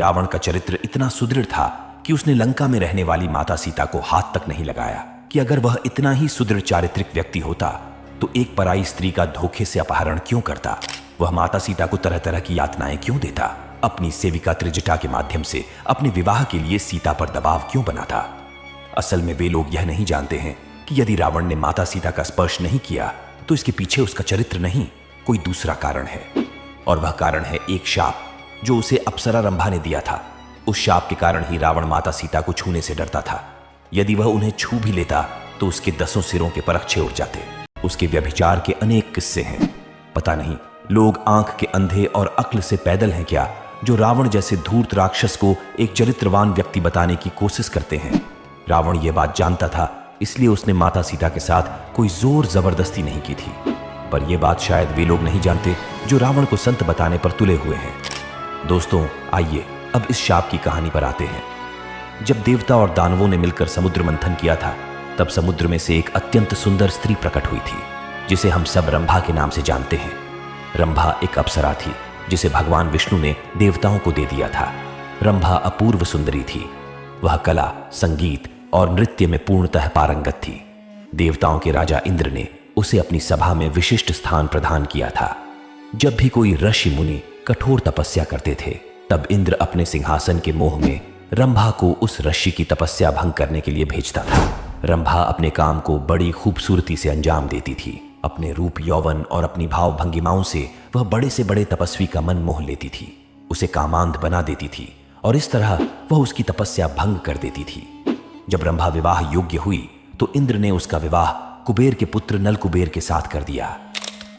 रावण का चरित्र इतना सुदृढ़ था कि उसने लंका में रहने वाली माता सीता को हाथ तक नहीं लगाया कि अगर वह इतना ही सुदृढ़ चारित्रिक व्यक्ति होता तो एक पराई स्त्री का धोखे से अपहरण क्यों करता, वह माता सीता को तरह तरह की यातनाएं क्यों देता, अपनी सेविका त्रिजटा के माध्यम से अपने विवाह के लिए सीता पर दबाव क्यों बनाता। असल में वे लोग यह नहीं जानते हैं कि यदि रावण ने माता सीता का स्पर्श नहीं किया तो इसके पीछे उसका चरित्र नहीं, कोई दूसरा कारण है। और वह कारण है एक शाप जो उसे अप्सरा रंभा ने दिया था। उस शाप के कारण ही रावण माता सीता को छूने से डरता था। यदि वह उन्हें छू भी लेता तो उसके 10 सिरों के परखचे उड़ जाते। उसके व्यभिचार के अनेक किस्से हैं। पता नहीं लोग आंख के अंधे और अक्ल से पैदल हैं क्या, जो रावण जैसे धूर्त राक्षस को एक चरित्रवान व्यक्ति बताने की कोशिश करते हैं। रावण यह बात जानता था, इसलिए उसने माता सीता के साथ कोई जोर जबरदस्ती नहीं की थी। पर यह बात शायद वे लोग नहीं जानते जो रावण को संत बताने पर तुले हुए हैं। दोस्तों, आइए अब इस शाप की कहानी पर आते हैं। जब देवता और दानवों ने मिलकर समुद्र मंथन किया था, तब समुद्र में से एक अत्यंत सुंदर स्त्री प्रकट हुई थी, जिसे हम सब रंभा के नाम से जानते हैं। रंभा एक अप्सरा थी जिसे भगवान विष्णु ने देवताओं को दे दिया था। रंभा अपूर्व सुंदरी थी। वह कला, संगीत और नृत्य में पूर्णतः पारंगत थी। देवताओं के राजा इंद्र ने उसे अपनी सभा में विशिष्ट स्थान प्रदान किया था। जब भी कोई ऋषि मुनि कठोर तपस्या करते थे, तब इंद्र अपने सिंहासन के मोह में रंभा को उस ऋषि की तपस्या भंग करने के लिए भेजता था। रंभा अपने काम को बड़ी खूबसूरती से अंजाम देती थी। अपने रूप, यौवन और अपनी भाव भंगिमाओं से वह बड़े से बड़े तपस्वी का मन मोह लेती थी, उसे कामांध बना देती थी और इस तरह वह उसकी तपस्या भंग कर देती थी। जब रंभा विवाह योग्य हुई तो इंद्र ने उसका विवाह कुबेर के पुत्र नल कुबेर के साथ कर दिया।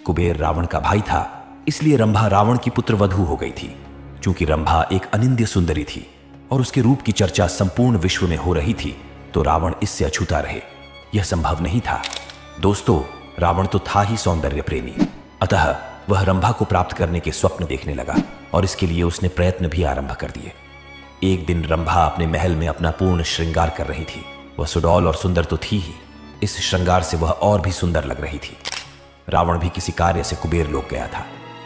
कुबेर रावण का भाई था, इसलिए रंभा रावण की पुत्र वधू हो गई थी। चूंकि रंभा एक अनिंद्य सुंदरी थी और उसके रूप की चर्चा संपूर्ण विश्व में हो रही थी, तो रावण इससे अछूता रहे, यह संभव नहीं था। दोस्तों, रावण तो था ही सौंदर्य प्रेमी, अतः वह रंभा को प्राप्त करने के स्वप्न देखने लगा और इसके लिए उसने प्रयत्न भी आरंभ कर दिए। एक दिन रंभा अपने महल में अपना पूर्ण श्रृंगार कर रही थी। वह सुडौल और सुंदर तो थी ही, इस श्रृंगार से वह और भी सुंदर लग रही थी। रावण भी किसी कार्य से कुबेर लोक गया था।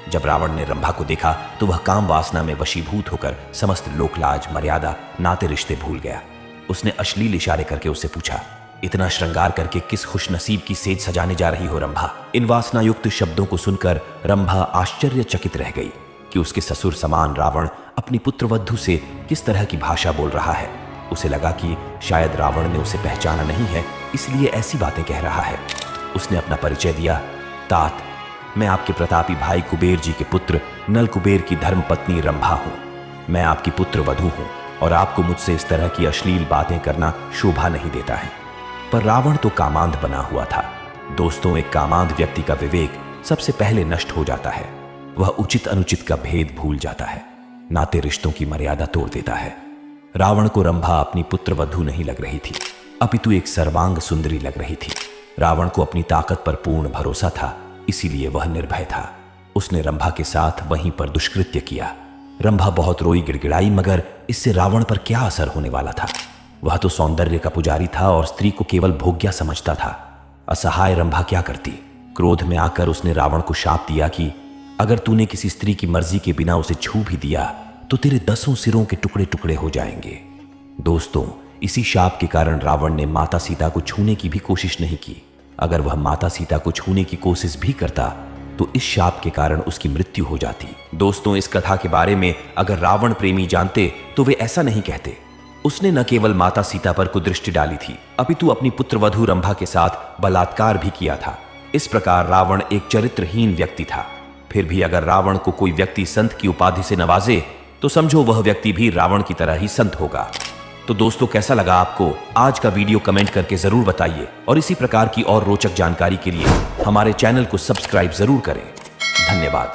जब रावण ने रंभा को देखा तो वह काम वासना में वशीभूत होकर समस्त लोकलाज, मर्यादा, नाते रिश्ते भूल गया। उसने अश्लील इशारे करके उससे पूछा, इतना श्रृंगार करके किस खुशनसीब की सेज सजाने जा रही हो रंभा? इन वासनायुक्त शब्दों को सुनकर रंभा आश्चर्यचकित रह गई कि उसके ससुर समान रावण अपनी पुत्रवधू से किस तरह की भाषा बोल रहा है। उसे लगा कि शायद रावण ने उसे पहचाना नहीं है, इसलिए ऐसी बातें कह रहा है। उसने अपना परिचय दिया, तात, मैं आपके प्रतापी भाई कुबेर जी के पुत्र नल कुबेर की धर्मपत्नी रंभा हूं। मैं आपकी पुत्र वधू हूं और आपको मुझसे इस तरह की अश्लील बातें करना शोभा नहीं देता है। पर रावण तो कामांध बना हुआ था। दोस्तों, एक कामांध व्यक्ति का विवेक सबसे पहले नष्ट हो जाता है। वह उचित अनुचित का भेद भूल जाता है, नाते रिश्तों की मर्यादा तोड़ देता है। रावण को रंभा अपनी पुत्र वधू नहीं लग रही थी, अपितु एक सर्वांग सुंदरी लग रही थी। रावण को अपनी ताकत पर पूर्ण भरोसा था, इसीलिए वह निर्भय था। उसने रंभा के साथ वहीं पर दुष्कृत्य किया। रंभा बहुत रोई, गिड़गिड़ाई, मगर इससे रावण पर क्या असर होने वाला था? वह तो सौंदर्य का पुजारी था और स्त्री को केवल भोग्या समझता था। असहाय रंभा क्या करती? क्रोध में आकर उसने रावण को शाप दिया कि अगर तूने किसी स्त्री की मर्जी के बिना उसे छू भी दिया तो तेरे 10 सिरों के टुकड़े टुकड़े हो जाएंगे। दोस्तों, इसी शाप के कारण रावण ने माता सीता को छूने की भी कोशिश नहीं की। अगर वह माता सीता को छूने की कोशिश भी करता तो इस शाप के कारण उसकी मृत्यु हो जाती। दोस्तों, इस कथा के बारे में अगर रावण प्रेमी जानते तो वे ऐसा नहीं कहते। उसने न केवल माता सीता पर कुदृष्टि डाली थी, अपितु अपनी पुत्रवधू रंभा के साथ बलात्कार भी किया था। इस प्रकार रावण एक चरित्रहीन व्यक्ति था। फिर भी अगर रावण को कोई व्यक्ति संत की उपाधि से नवाजे तो समझो वह व्यक्ति भी रावण की तरह ही संत होगा। तो दोस्तों, कैसा लगा आपको आज का वीडियो? कमेंट करके जरूर बताइए और इसी प्रकार की और रोचक जानकारी के लिए हमारे चैनल को सब्सक्राइब जरूर करें। धन्यवाद।